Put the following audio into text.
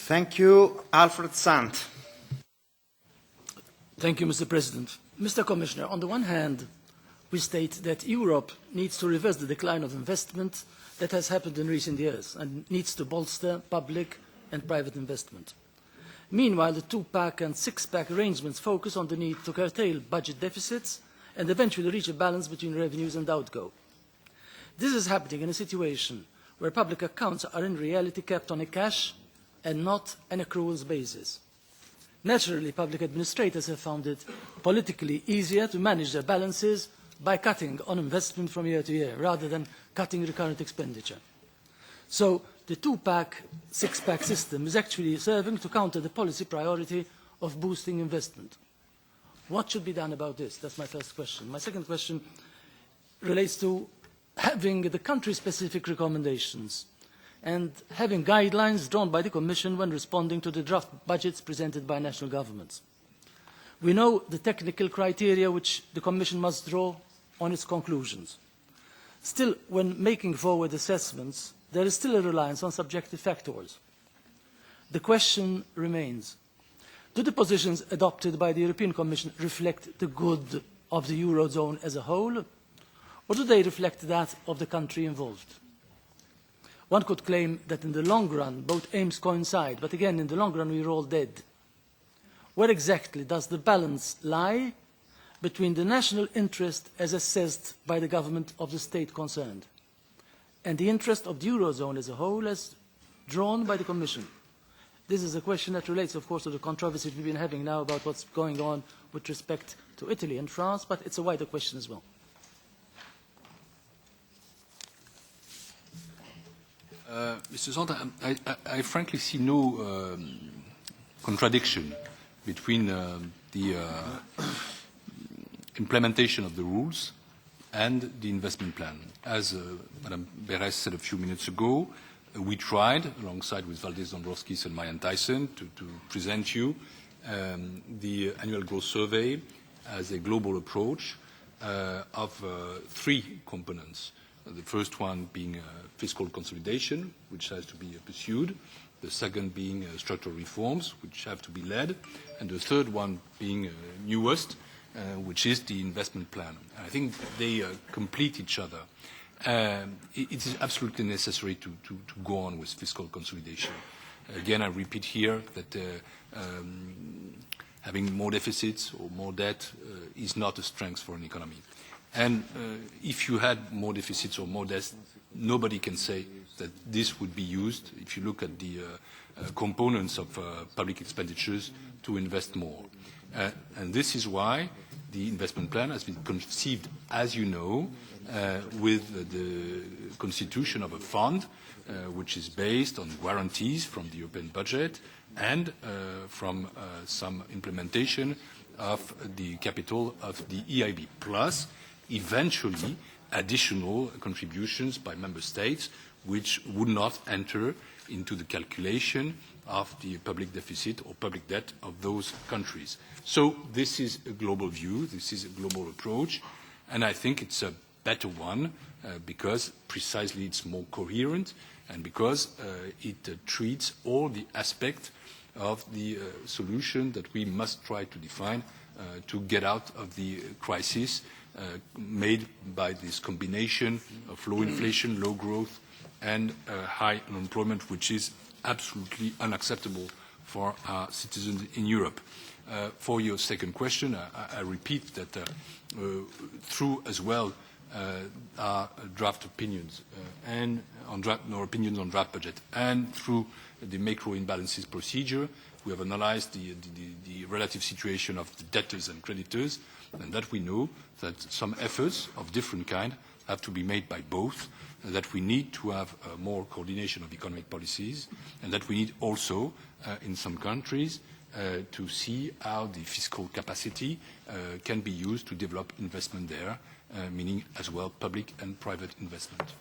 Thank you. Alfred Sant. Thank you, Mr. President. Mr. Commissioner, on the one hand, we state that Europe needs to reverse the decline of investment that has happened in recent years and needs to bolster public and private investment. Meanwhile, the two-pack and six-pack arrangements focus on the need to curtail budget deficits and eventually reach a balance between revenues and outgo. This is happening in a situation where public accounts are in reality kept on a cash and not an accruals basis. Naturally, public administrators have found it politically easier to manage their balances by cutting on investment from year to year rather than cutting recurrent expenditure. So the two-pack, six-pack system is actually serving to counter the policy priority of boosting investment. What should be done about this? That's my first question. My second question relates to having the country-specific recommendations and having guidelines drawn by the Commission when responding to the draft budgets presented by national governments. We know the technical criteria which the Commission must draw on its conclusions. Still, when making forward assessments, there is still a reliance on subjective factors. The question remains, do the positions adopted by the European Commission reflect the good of the Eurozone as a whole, or do they reflect that of the country involved? One could claim that in the long run, both aims coincide, but again, in the long run, we are all dead. Where exactly does the balance lie between the national interest as assessed by the government of the state concerned and the interest of the Eurozone as a whole as drawn by the Commission? This is a question that relates, of course, to the controversy we've been having now about what's going on with respect to Italy and France, but it's a wider question as well. Mr. Sant, I frankly see no contradiction between the implementation of the rules and the investment plan. As Madam Beres said a few minutes ago, we tried, alongside with Valdis Dombrovskis and Marianne Thyssen, to present you the annual growth survey as a global approach of three components. The first one being fiscal consolidation, which has to be pursued. The second being structural reforms, which have to be led. And the third one being newest, which is the investment plan. I think they complete each other. It is absolutely necessary to go on with fiscal consolidation. Again, I repeat here that having more deficits or more debt is not a strength for an economy. And if you had more deficits or more debts, nobody can say that this would be used, if you look at the components of public expenditures, to invest more. And this is why the investment plan has been conceived, as you know, with the constitution of a fund, which is based on guarantees from the European budget and from some implementation of the capital of the EIB, plus eventually additional contributions by member states which would not enter into the calculation of the public deficit or public debt of those countries. So this is a global view, this is a global approach, and I think it's a better one because precisely it's more coherent and because it treats all the aspects of the solution that we must try to define to get out of the crisis made by this combination of low inflation, low growth, and high unemployment, which is absolutely unacceptable for our citizens in Europe. For your second question, I repeat that through as well our draft opinions and our opinions on draft budget, and through the macro imbalances procedure, we have analyzed the relative situation of the debtors and creditors, and that we know that some efforts of different kind have to be made by both, and that we need to have more coordination of economic policies, and that we need also, in some countries, to see how the fiscal capacity can be used to develop investment there, meaning as well public and private investment.